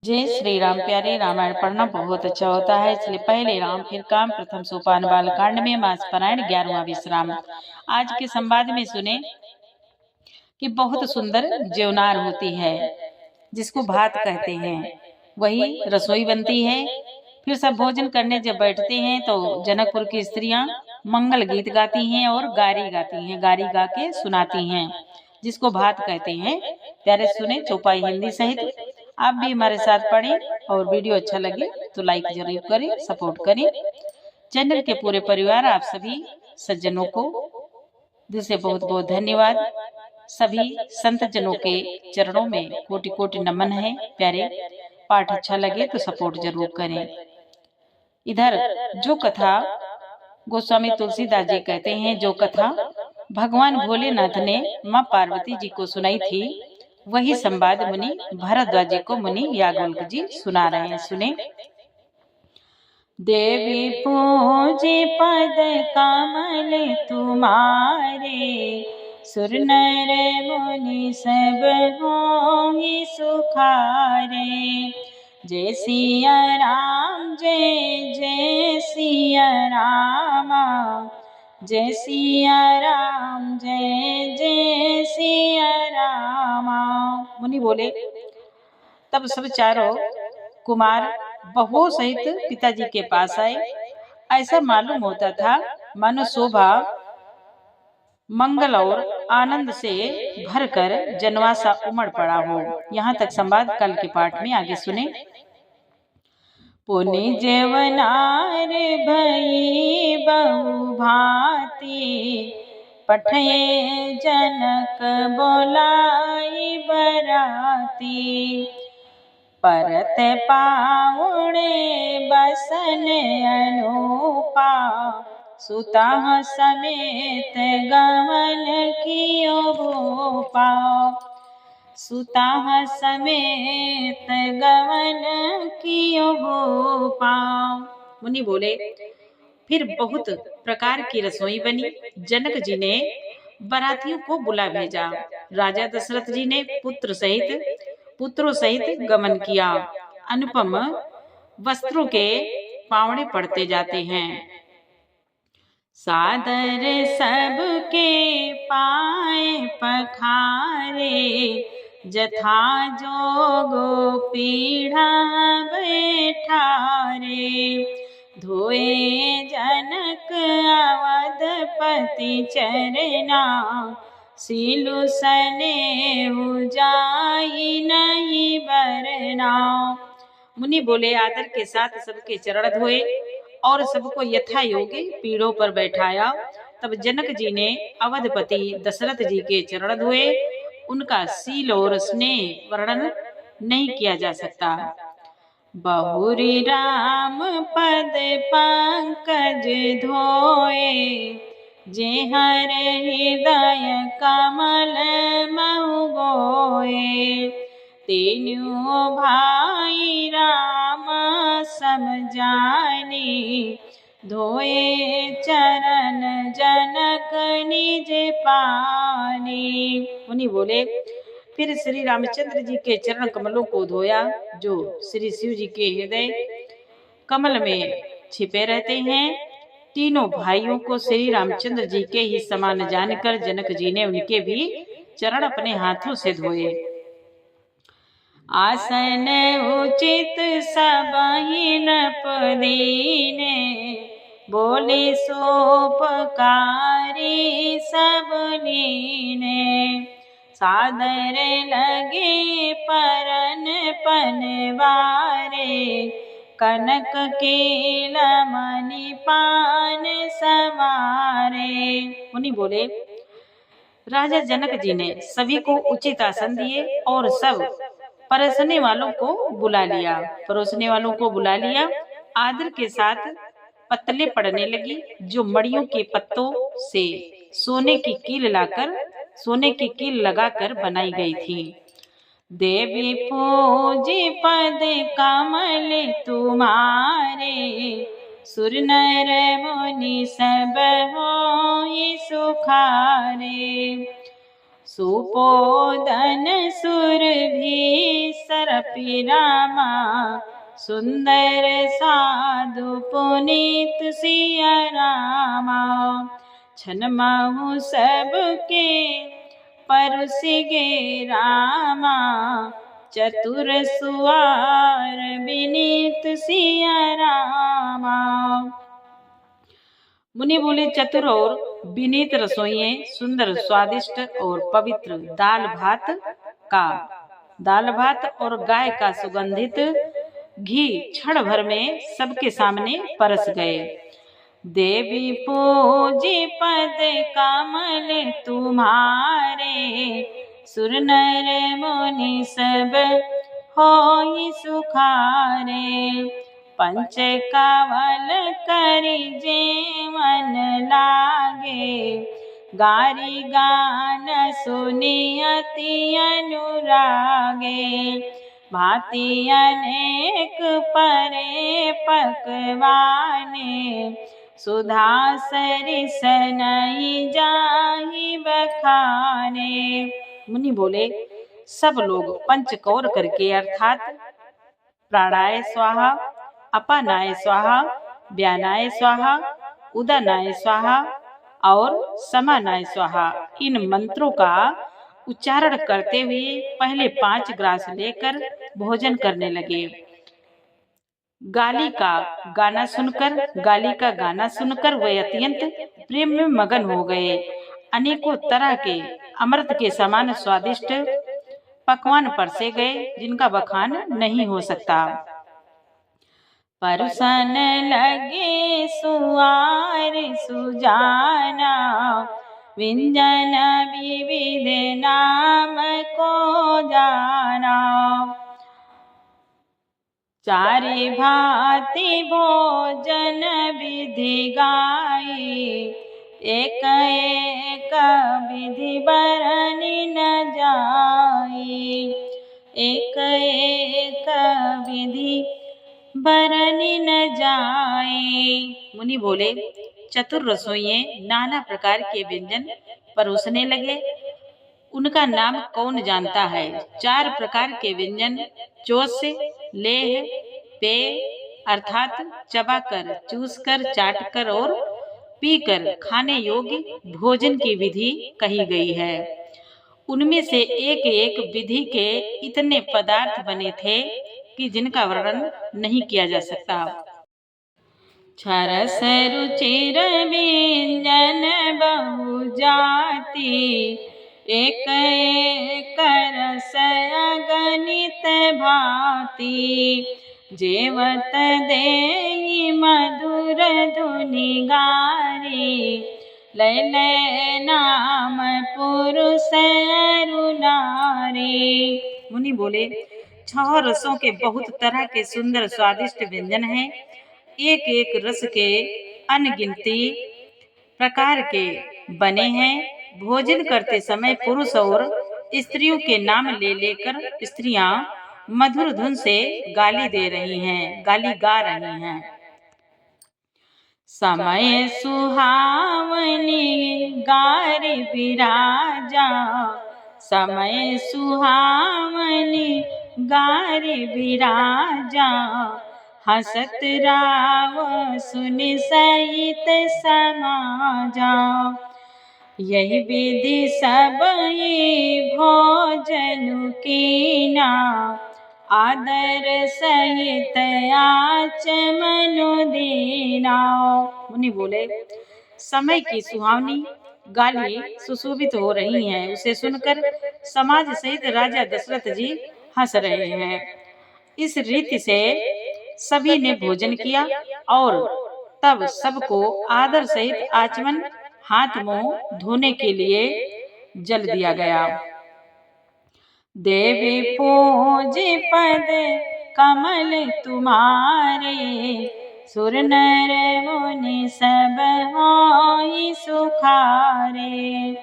जय श्री राम। प्यारे रामायण पढ़ना बहुत अच्छा होता है, इसलिए पहले राम फिर काम प्रथम सोपान बालकांड में मास पारायण 11वां विश्राम। आज के संवाद में सुने कि बहुत सुंदर ज्योनार होती है जिसको भात कहते हैं, वही रसोई बनती है। फिर सब भोजन करने जब बैठते हैं तो जनकपुर की स्त्रियां मंगल गीत गाती हैं और गारी गाती हैं, गारी गा के सुनाती हैं, जिसको भात कहते हैं। प्यारे सुने चौपाई हिंदी सहित। आप भी हमारे साथ पढ़ें और वीडियो अच्छा लगे तो लाइक जरूर करें, सपोर्ट करें। चैनल के पूरे परिवार आप सभी सज्जनों को दिल से बहुत बहुत धन्यवाद। सभी संत जनों के चरणों में कोटि कोटि नमन है। प्यारे पाठ अच्छा लगे तो सपोर्ट जरूर करें। इधर जो कथा गोस्वामी तुलसीदास जी कहते हैं, जो कथा भगवान भोलेनाथ ने माँ पार्वती जी को सुनाई थी, वही संवाद मुनि भरद्वाज जी को मुनि याज्ञवल्क्य जी सुना रहे हैं। सुने। देवी पूजे पद कमल तुम्हारे, सुर नर मुनि सब होहि सुखारे। जय सिया राम जय जय सिया रामा, जय सिया राम जय जय सिया रामा। मुनि बोले। तब सब चारों कुमार बहुओं सहित पिताजी के पास आए। ऐसा मालूम होता था मानो शोभा मंगल और आनंद से भरकर जनवासा उमड़ पड़ा हो। यहाँ तक संवाद कल के पाठ में आगे सुने। पुनि जेवनार भई बहु भांति, पठये जनक बोलाई बराती। परत पाउणे बसन अनुपा, सुता समेत गमन कियो भूपा। सुता समेत गमन कियो भूपा। मुनि बोले। फिर बहुत प्रकार की रसोई बनी। जनक जी ने बारातियों को बुला भेजा। राजा दशरथ जी ने पुत्रों सहित गमन किया। अनुपम वस्त्रों के पावड़े पड़ते जाते हैं। सादर सबके पाए पखारे, जथा जोगो पीढ़ा बैठारे। धोए जनक अवधपति चरना, सीलु सनेहु जाई नहीं बरना। मुनि बोले। आदर के साथ सबके चरण धोए और सबको यथा योग्य पीढ़ों पर बैठाया। तब जनक जी ने अवधपति दशरथ जी के चरण धोए। उनका सील और स्नेह वर्णन नहीं किया जा सकता। बहुरी राम पद पंकज धोए, जे हर हृदय कमल महु गोए। तेनु भाई राम समझानी, धोए चरण जनक निज पानी। मुनि बोले। फिर श्री रामचंद्र जी के चरण कमलों को धोया, जो श्री शिव जी के हृदय कमल में छिपे रहते हैं। तीनों भाइयों को श्री रामचंद्र जी के ही समान जानकर जनक जी ने उनके भी चरण अपने हाथों से धोए। आसन उचित सबहि नपदीने, बोले सोपकारी सब लीने। सादर लगे परन पनवारे, कनक केला मणि पान समारे। मुनि बोले। राजा जनक जी ने सभी को उचित आसन दिए और सब परोसने वालों को बुला लिया। आदर के साथ पत्तले पड़ने लगी, जो मड़ियों के पत्तों से सोने की कील लगाकर बनाई गई थी। देवी पूजे पद कमल तुम्हारे, सुर नर मुनि सब होहि सुखारे। सुपोदन सुर भी सरपि रामा, सुंदर साधु पुनीत सिया रामा। छन माहु सबके परुसिगे रामा, चतुर सुवार विनीत सिया रामा। मुनि बोले, चतुर और विनीत रसोइये, सुंदर स्वादिष्ट और पवित्र दाल भात और गाय का सुगंधित घी क्षण भर में सबके सामने परस गए। देवी पूजी पद कमल तुम्हारे, सुर नर मुनि सब होई सुखारे। पंच कावल करी जेवन लागे, गारी गान सुनी अति अनुरागे। भांति अनेक परे पकवाने, सुधा सरिस नहीं जाहि बखाने। मुनि बोले, सब लोग पंचकौर करके अर्थात प्राणाय स्वाहा, अपानाय स्वाहा, व्यानाय स्वाहा, उदानाय स्वाहा और समानाय स्वाहा, इन मंत्रों का उच्चारण करते हुए पहले 5 ग्रास लेकर भोजन करने लगे। गाली का गाना सुनकर वे अत्यंत प्रेम में मगन हो गए। अनेकों तरह के अमृत के समान स्वादिष्ट पकवान परसे गए, जिनका बखान नहीं हो सकता। परसन लगे सुआर सुजाना, व्यंजन विविध नाम को जाना। चारि भांति भोजन विधि गाई, एक एक विधि बरनि न जाई। एक एक विधि बरनि न जाए। मुनि बोले, चतुर रसोइये नाना प्रकार के व्यंजन परोसने लगे, उनका नाम कौन जानता है। 4 प्रकार के व्यंजन चोस, लेह, पे अर्थात चबाकर, चूसकर, चाटकर और पीकर खाने योग्य भोजन की विधि कही गई है। उनमें से एक एक विधि के इतने पदार्थ बने थे कि जिनका वर्णन नहीं किया जा सकता। छरस रुचिर व्यंजन बहु जाति, एक एक रस अगणित भांति। जेवत देहि मधुर धुनि गारी, लय लय नाम पुरुष अरु नारी। मुनि बोले, 6 रसों के बहुत तरह के सुंदर स्वादिष्ट व्यंजन हैं। एक एक रस के अनगिनती प्रकार के बने हैं। भोजन करते समय पुरुष और स्त्रियों के नाम ले लेकर स्त्रियां मधुर धुन से गाली गा रही हैं। समय सुहावनी गारी विराजा, समय सुहावनी गारी विराजा। हसत राव सुनि सहित समाजा, यही विधि सब भोजन कीना। आदर सहित आचमनु दीना। मुनि बोले, समय की सुहावनी गाली सुशोभित हो रही हैं, उसे सुनकर समाज सहित राजा दशरथ जी हंस रहे हैं। इस रीति से सभी ने भोजन किया और तब सबको आदर सहित आचमन, हाथ मुंह धोने के लिए जल दिया गया। देवी पूज पद कमल तुम्हारे, सुर नर मुनि सब होई सुखारे।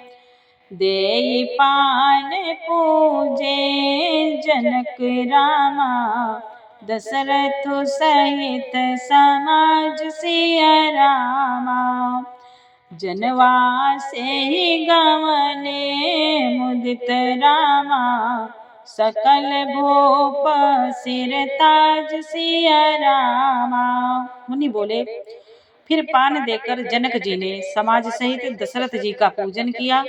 देई पान पूजे जनक रामा, दशरथ सहित समाज सिया रामा। जनवासे ही गवने मुदित रामा, सकल भूप सिर ताज सिया रामा। मुनि बोले, फिर पान देकर जनक जी ने समाज सहित दशरथ जी का पूजन किया।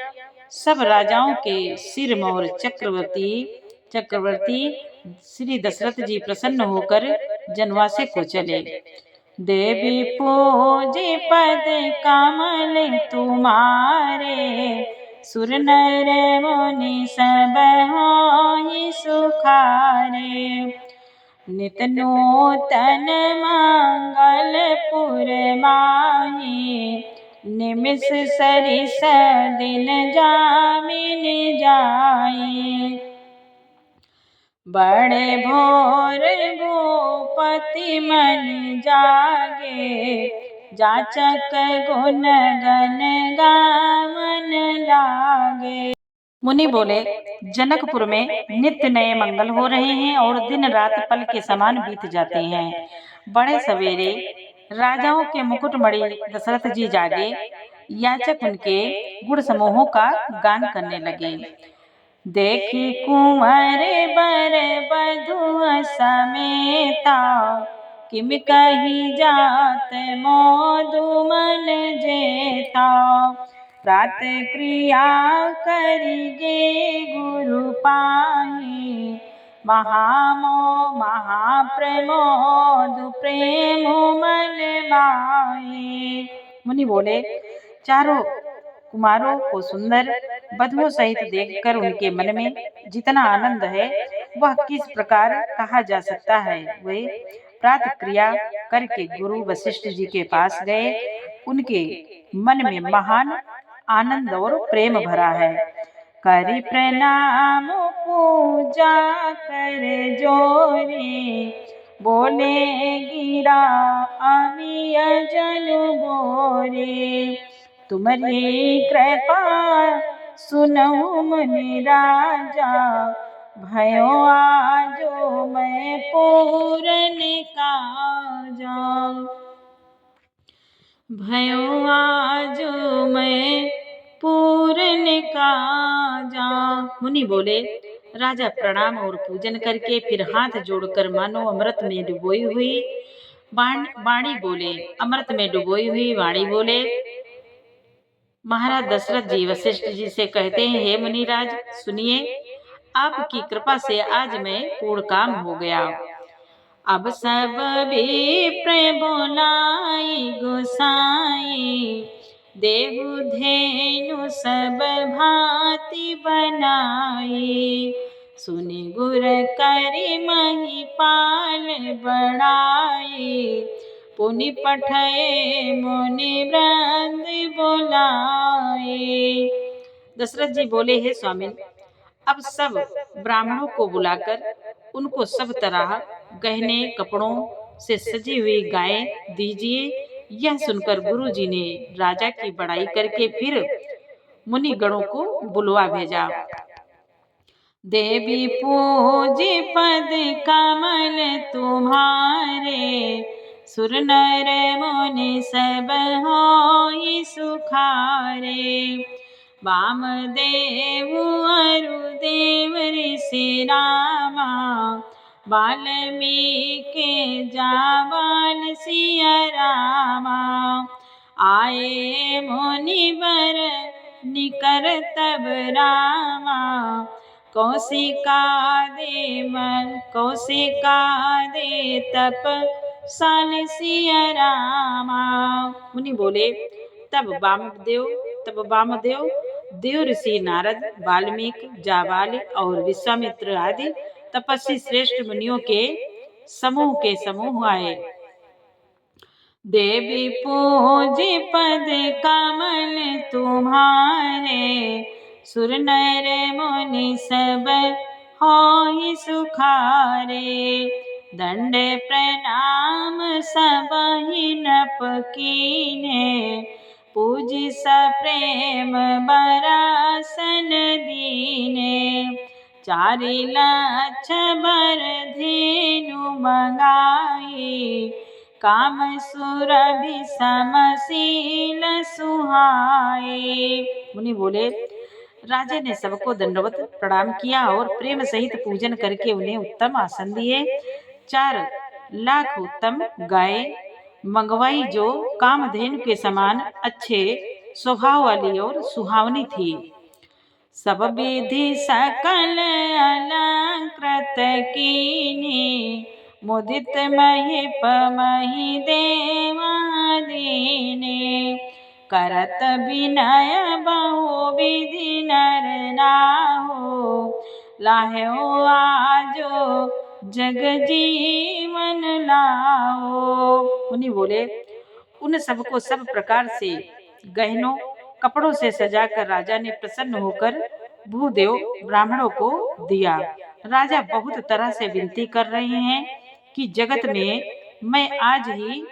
सब राजाओं के सिर मोर चक्रवर्ती चक्रवर्ती श्री दशरथ जी प्रसन्न होकर जनवासे को चले। देवी पूजी पद कमल तुम्हारे, सुर नर मुनि सब होई सुखारे। नित नूतन मंगलपुर माही, निमिष सरिस दिन जामिन जाई। बड़े भोर भूपति मन जागे, जाचक गुण गण गावन लागे। मुनि बोले, जनकपुर में नित्य नए मंगल हो रहे हैं और दिन रात पल के समान बीत जाते हैं। बड़े सवेरे राजाओं के मुकुटमणि दशरथ जी जागे, याचक उनके गुण समूहों का गान करने लगे। देखी कुंवर बर बधु समेता, किम कही जात मोदु मन जेता। प्रात क्रिया करिगे गुरु पाही, महाप्रमोद प्रेम मन माही। मुनि बोले, चारों कुमारों को सुंदर बधुओं सहित देखकर उनके मन में जितना आनंद है वह किस प्रकार कहा जा सकता है। वे प्रातः क्रिया करके गुरु वशिष्ठ जी के पास गए। उनके मन में महान आनंद और प्रेम भरा है। करि प्रणाम पूजा कर जोरी, बोले गिरा अमिय जनु बोरे। तुम्हारी कृपा सुनऊ मुनि राजा, भयो आजो मैं पूरन काजा। भयो आजो मैं पूरन काजा। मुनि बोले, राजा प्रणाम और पूजन करके फिर हाथ जोड़कर मानो अमृत में डुबोई हुई वाणी बोले, अमृत में डुबोई हुई वाणी बोले। महाराज दशरथ जी वशिष्ठ जी से कहते हैं, हे मुनिराज सुनिए, आपकी कृपा से आज मैं पूर्ण काम हो गया। अब सब विप्र बोलाई गोसाई, देहु धेनु सब भांति बनाई। सुनि गुर करि महिपाल बड़ाई, पुनि पठये मुनि वृंद बोलाए। दशरथ जी बोले, हे स्वामी, अब सब ब्राह्मणों को बुलाकर उनको सब तरह गहने कपड़ों से सजी हुई गायें दीजिए। यह सुनकर गुरु जी ने राजा की बड़ाई करके फिर मुनि गणों को बुलवा भेजा। देवी पूजी पद कमल तुम्हारे, सुर नर मुनि सब होई सुखारे। वामदेव अरु देव ऋषि रामा, वाल्मीकि जाबाल सिया रामा। आए मुनि वर निकर तब रामा, कौशिका दे तप साल सिया रामा। मुनि बोले, तब वामदेव देव ऋषि नारद, वाल्मीकि, जाबाल और विश्वामित्र आदि तपस्वी श्रेष्ठ मुनियों के समूह आए। देवी पूजी पद कमल तुम्हारे, सुर नर मुनि सब होई सुखारे। दंड प्रणाम सबहि नप कीन्हे, पूजी सप्रेम बरासन दीने। चारि लक्ष बर धेनु मंगाई, काम सुरभि समशील सुहाए। मुनि बोले, राजा ने सबको दंडवत प्रणाम किया और प्रेम सहित पूजन करके उन्हें उत्तम आसन दिए। 4 लाख उत्तम गाय मंगवाई जो कामधेनु के समान अच्छे स्वभाव वाली और सुहावनी थी। सब विधि सकल अलंकृत कीनी, मुदित महीप मही देवादीने। करत विनय बहु विधि नर नाहु, लाह्यो आजो जग जीवन लाओ। मुनि बोले, उन सबको सब प्रकार से गहनों कपड़ों से सजाकर राजा ने प्रसन्न होकर भूदेव ब्राह्मणों को दिया। राजा बहुत तरह से विनती कर रहे हैं कि जगत में मैं आज ही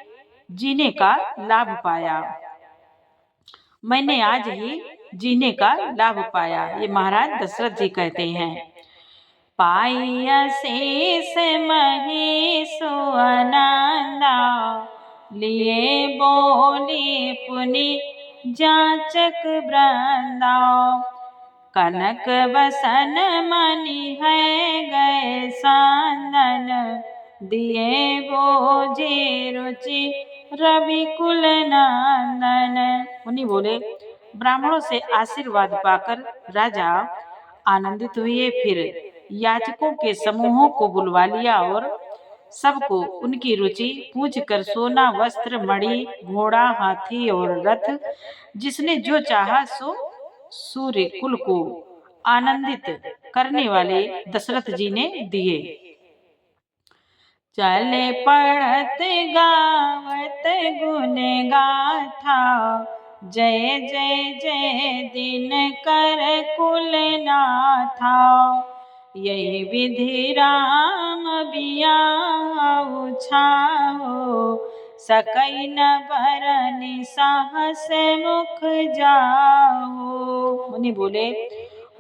जीने का लाभ पाया, मैंने आज ही जीने का लाभ पाया। ये महाराज दशरथ जी कहते हैं। पाई अशेष मही सुअनंदा, लिए बोली पुनि जाचक वृंदा। कनक बसन मणि है गए सांदन, दिए बोझे रुचि रवि कुल नंदन। मुनि बोले, ब्राह्मणों से आशीर्वाद पाकर राजा आनंदित हुए। फिर याचकों के समूहों को बुलवा लिया और सबको उनकी रुचि पूछकर सोना, वस्त्र, मणि, घोड़ा, हाथी और रथ जिसने जो चाहा सो सूर्य कुल को आनंदित करने वाले दशरथ जी ने दिए। चले पढ़त गावत गुण गाथा, जय जय जय दिन कर कुल नाथा। यही विधि राम बियाहु छाओ, सकई न बरनि साहस मुख जाओ। मुनि बोले,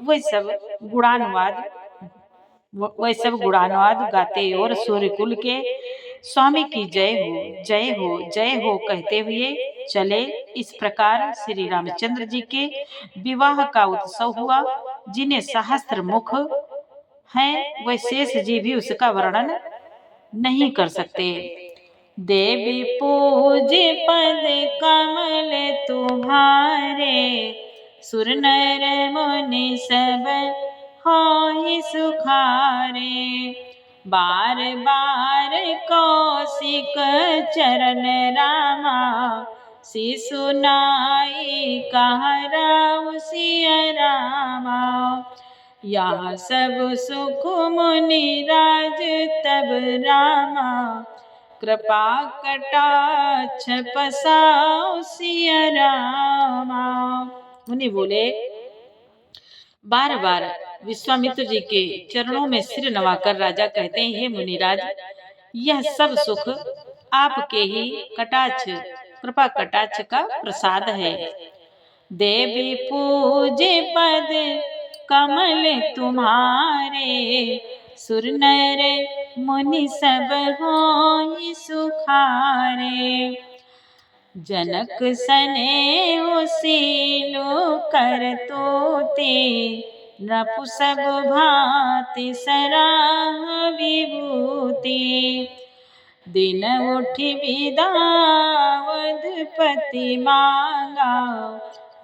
वह सब गुणानुवाद गाते और सूर्यकुल के स्वामी की जय हो जय हो जय हो कहते हुए चले। इस प्रकार श्री रामचंद्र जी के विवाह का उत्सव हुआ। जिन्हें सहस्त्र मुख हैं वह शेष जी भी उसका वर्णन नहीं कर सकते। देवी पूज पद कमल तुम्हारे, सुर नर मुनि सब होई सुखारे। बार बार कौशिक चरण रामा, शिशु नाई कहराउ सिया रामा। यहाँ सब सुख मुनि राज तब रामा, कृपा कटाक्ष पसाओ सिया रामा। मुनि बोले, बार बार विश्वामित्र जी के चरणों में सिर नवाकर राजा कहते हैं, हे मुनिराज, यह सब सुख आपके ही कटाक्ष कृपा कटाक्ष का प्रसाद है। देवी पूजे पद कमल तुम्हारे, सुर नर मुनि सब होई सुखारे। जनक सने उसीलो कर तोते, नपु सब भांति सराह विभूति। दिन उठि विदावधपति मांगा,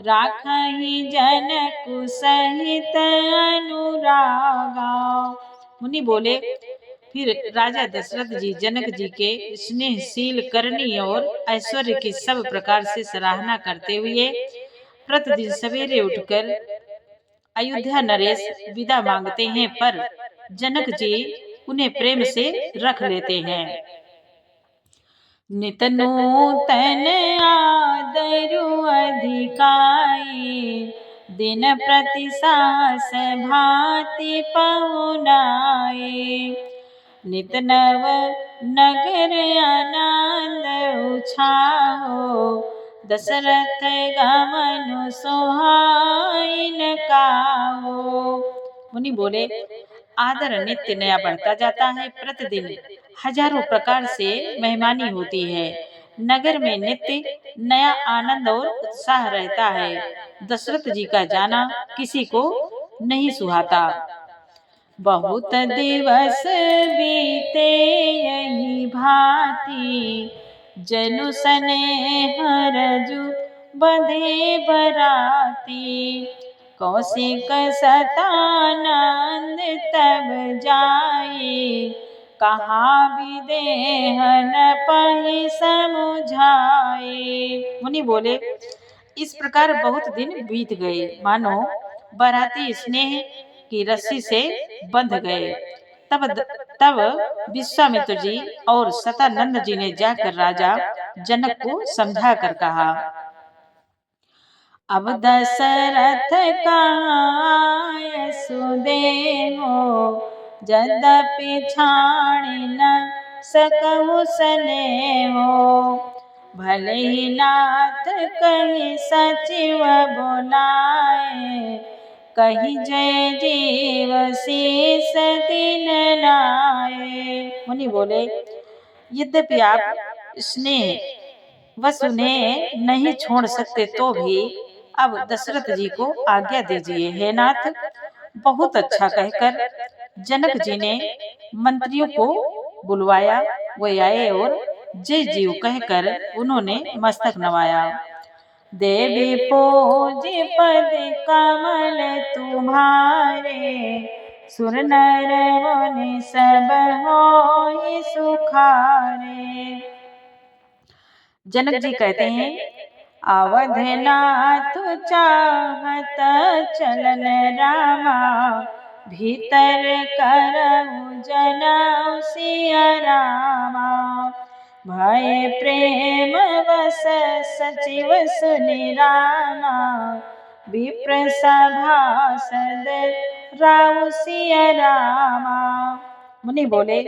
राखहि जनकु सहित अनुरागा। मुनि बोले, फिर राजा दशरथ जी जनक जी के स्नेहशील, करनी और ऐश्वर्य की सब प्रकार से सराहना करते हुए प्रतिदिन सवेरे उठकर अयोध्या नरेश विदा मांगते हैं, पर जनक जी उन्हें प्रेम से रख लेते हैं। नित नूतन आदरु अधिकाई, दिन प्रति सास भांति पहुनाई। नित नव नगर आनंद उछाओ, दशरथ गमनु सोहाइन काओ। मुनि बोले, आदर नित्य नया बढ़ता जाता है। प्रतिदिन हजारों प्रकार से मेहमानी होती है। नगर में नित्य नया आनंद और उत्साह रहता है। दशरथ जी का जाना किसी को नहीं सुहाता। बहुत दिवस बीते यही भांति, जनु स्नेह रजु बंधे बराती। कौशिक सतानंद तब जाए, कहाँ विदेह न पहि समुझाए। मुनि बोले, इस प्रकार बहुत दिन बीत गए, मानो बराती स्नेह की रस्सी से बंध गए। तब विश्वामित्र जी और सतानंद जी ने जाकर राजा जनक को समझा कर कहा, अब दशरथ कहाँ सुदेहो, यद्यपि छाणि न सकहु स्नेहो। भले ही नाथ कही सचिव बोलाए, कही जय जीव शेष दिन लाए। मुनि बोले, यद्यपि आप स्नेह वश उन्हें नहीं छोड़ सकते तो भी अब दशरथ जी को आज्ञा दीजिए। हे नाथ, बहुत अच्छा कहकर जनक जी ने मंत्रियों को बुलवाया। वे आए और जय जीव कहकर उन्होंने मस्तक नवाया। देवी पूज पद कमल तुम्हारे, सुर नर मुनि सब होई सुखारे। जनक जी कहते हैं, अवधनाथ चाहत चलन रामा, भीतर करऊ जनऊ सिया रामा। भय प्रेम वस सचिव सुनि रामा, विप्र सभासद राउ सिया रामा। मुनि बोले,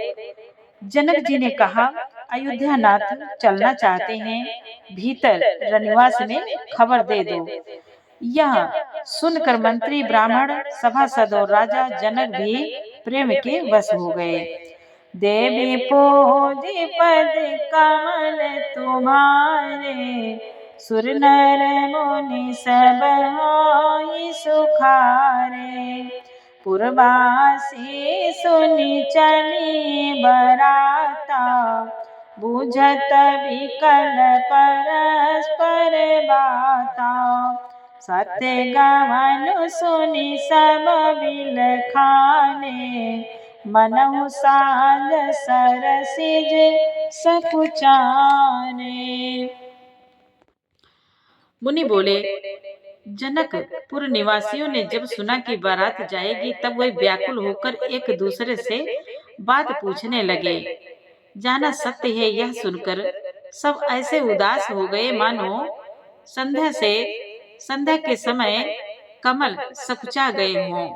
जनक जी ने कहा, अयोध्या नाथ चलना चाहते हैं, भीतर रनिवास में खबर दे दो। यह सुनकर मंत्री ब्राह्मण सभासद और राजा जनक भी प्रेम के वश हो गए। देवी पूज पद कमल तुम्हारे, सुर नर मुनि सब होई सुखारे। पुरवासी सुनि चली बराता, बुझत विकल परस्पर बाता। सत्य गवन सुनि सब बिलखाने, मनहु साज सरसिज सकुचाने। मुनि बोले, जनकपुर निवासियों ने जब सुना कि बारात जाएगी, तब वे व्याकुल होकर एक दूसरे से बात पूछने लगे। जाना सत्य है, यह सुनकर सब ऐसे उदास हो गए मानो संध्या के समय कमल सकुचा गए हों।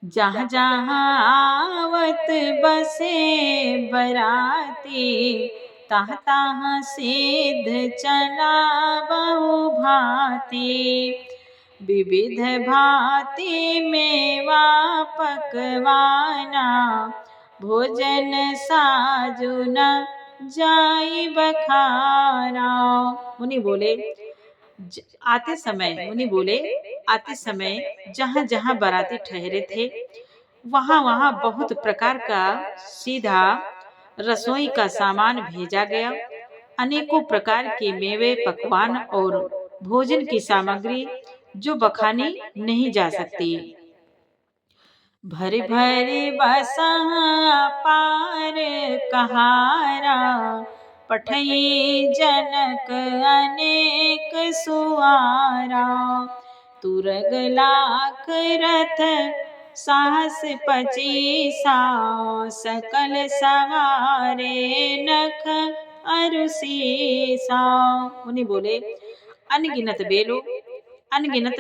जहाँ जहाँ आवत बसे बराती, तहाँ तहाँ सिद्ध चला बहु भांति। विविध भांति मेवा पकवाना, भोजन साजु न जाई बखाना। मुनि बोले, आते समय जहाँ जहाँ बाराती ठहरे थे, वहाँ वहाँ बहुत प्रकार का सीधा रसोई का सामान भेजा गया। अनेकों प्रकार के मेवे, पकवान और भोजन की सामग्री जो बखानी नहीं जा सकती। भरी भरी बसहा पार कहारा, पठई जनक अनेक सुआरा। तुरग लाख रथ साहस 25, सकल सवारे नख अरुसीसा। मुनि बोले, अनगिनत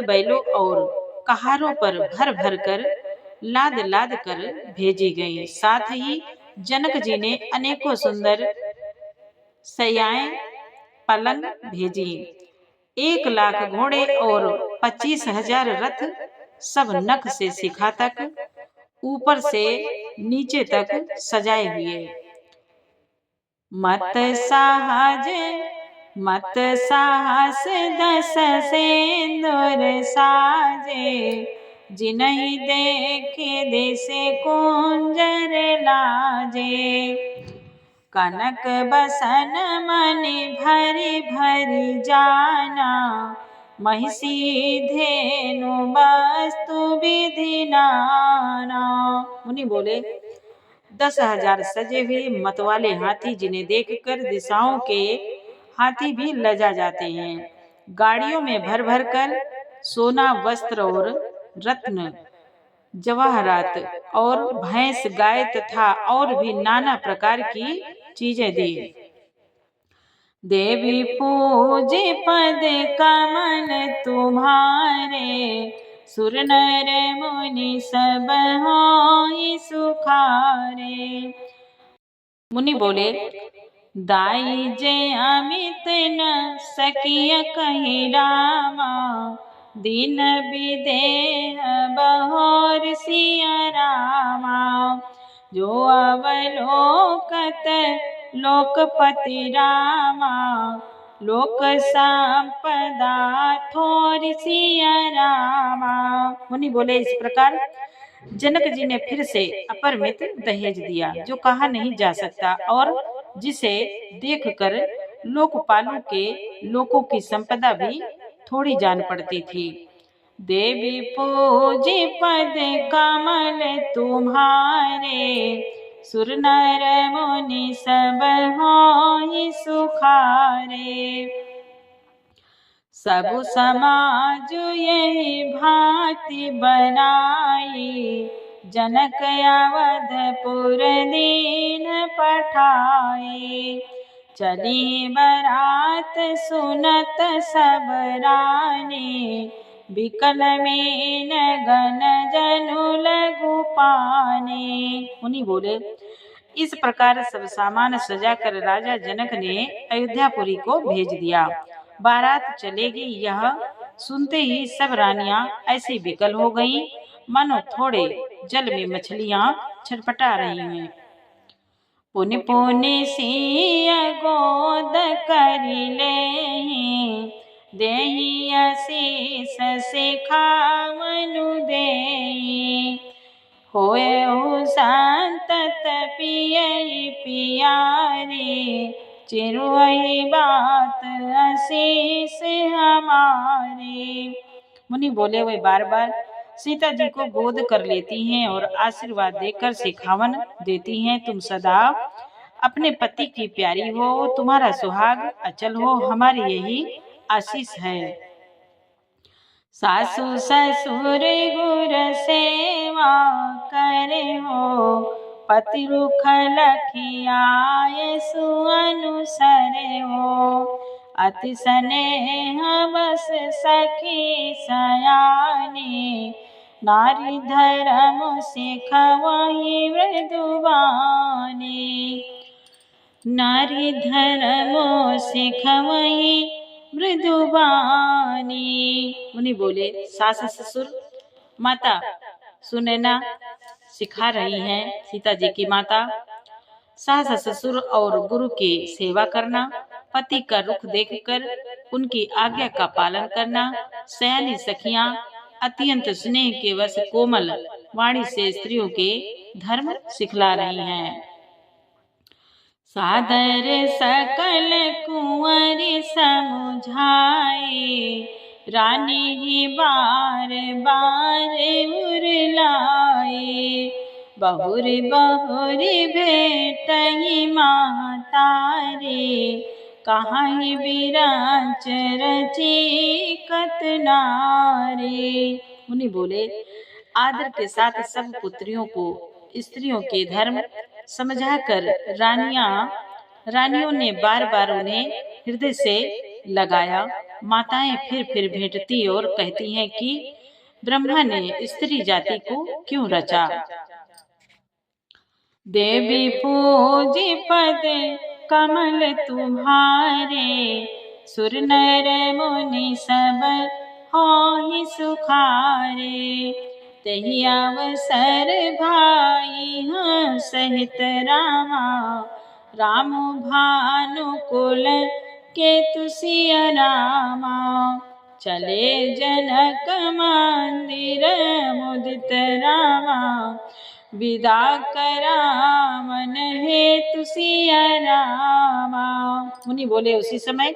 बैलों और कहारों पर भर भर कर लाद लाद कर भेजी गई। साथ ही जनक जी ने अनेकों सुंदर शैयाएं पलंग भेजी। 1,00,000 घोड़े और 25,000 रथ, सब नख से शिखा तक, ऊपर से नीचे तक सजाए हुए। मत साहज मत साहस दस सिंदूर साजे, जिन्हि देखे देसे कुंजर लाजे। कनक बसन मणि भरी भरी जाना, महिषी धेनु वस्तु विधि नाना। मुनि बोले 10,000 सजे हुए मतवाले हाथी, जिन्हें देखकर दिशाओं के हाथी भी लजा जाते हैं। गाड़ियों में भर भर कर सोना वस्त्र और रत्न जवाहरात और भैंस गाय तथा और भी नाना प्रकार की चीजें दी। देवी पूजे पद कमल तुम्हारे, सुर नर मुनि सब होई सुखारे। मुनि बोले दाई जे अमित न सकिय कही रामा, दीन विदेह बहोर सिया रामा। जो अवलोकत लोकपति रामा, लोक संपदा थोर सिया रामा। मुनि बोले इस प्रकार जनक जी ने फिर से अपरिमित दहेज दिया, जो कहा नहीं जा सकता और जिसे देखकर लोकपालों के लोगों की संपदा भी थोड़ी जान पड़ती थी। देवी पूजी पद कमल तुम्हारे, सुर नर मुनि सब होई सुखारे। सब समाज यही भांति बनाई, जनक अवधपुर दीन पठाई। चली बरात सुनत सब रानी, बिकल मीन गन जनु लघु पानी। मुनि बोले इस प्रकार सब सामान सजाकर राजा जनक ने अयोध्यापुरी को भेज दिया। बारात चलेगी यह सुनते ही सब रानियां ऐसी विकल हो गईं, मानो थोड़े जल में मछलियां छटपटा रही हैं। पुनि पुनि सिय गोद करि लेहि, देहि आशीष सिखावनु देहि। होए संतत पियहि पियारी, चिरुहि बात आशीष हमारी। मुनि बोले वे बार बार सीता जी को गोद कर लेती हैं और आशीर्वाद देकर सिखावन देती हैं। तुम सदा अपने पति की प्यारी हो, तुम्हारा सुहाग अचल हो, हमारी यही आशीष है। सासु ससुर गुर सेवा करे हो, पति रुख लखियाए सुअनुसरे हो। अति स्नेह बस सखी सयानी, नारी धर्म सिखवहि मृदुवानी। नारी धर्म सिखवहि मृदुवानी। मुनि बोले सास ससुर माता सुनैना सिखा रही हैं, सीता जी की माता। सास ससुर और गुरु की सेवा करना, पति का रुख देखकर उनकी आज्ञा का पालन करना, सयानी सखियां अत्यंत स्नेह के वश कोमल वाणी से स्त्रियों के धर्म सिखला रही हैं। सादर सकल कुंवरी समुझाई, रानी ही बार बार उरलाई। बहुरी बहुरी भेटहि महतारी, कहाहि बिरांच रची कत नारी। मुनि बोले आदर के साथ सब पुत्रियों को स्त्रियों के धर्म समझाकर रानियों ने बार बार उन्हें हृदय से लगाया। माताएं फिर भेंटती और कहती हैं कि ब्रह्मा ने स्त्री जाति को क्यों रचा। देवी पूजी पद कमल तुम्हारे, सुर नर मुनि सब होहि सुखारे। तहि अवसर भाई सहित रामा, राम भानुकुल केतु सिया रामा, चले जनक मंदिर मुदित रामा, विदा करा मन हेतु सिया रामा। मुनि बोले उसी समय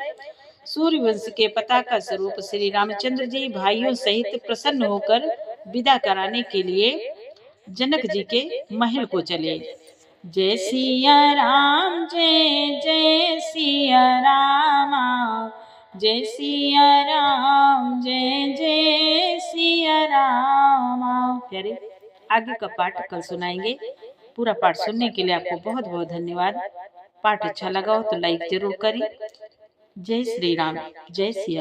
सूर्यवंश के पताका स्वरूप श्री रामचंद्र जी भाइयों सहित प्रसन्न होकर विदा कराने के लिए जनक जी के महल को चले। जय सिया राम जय जय सिया रामा, जय सिया राम जय जय सिया रामा। प्यारे, आगे का पाठ कल सुनाएंगे। पूरा पाठ सुनने के लिए आपको बहुत बहुत धन्यवाद। पाठ अच्छा लगा हो तो लाइक जरूर करें। जय श्री राम, जय सिया।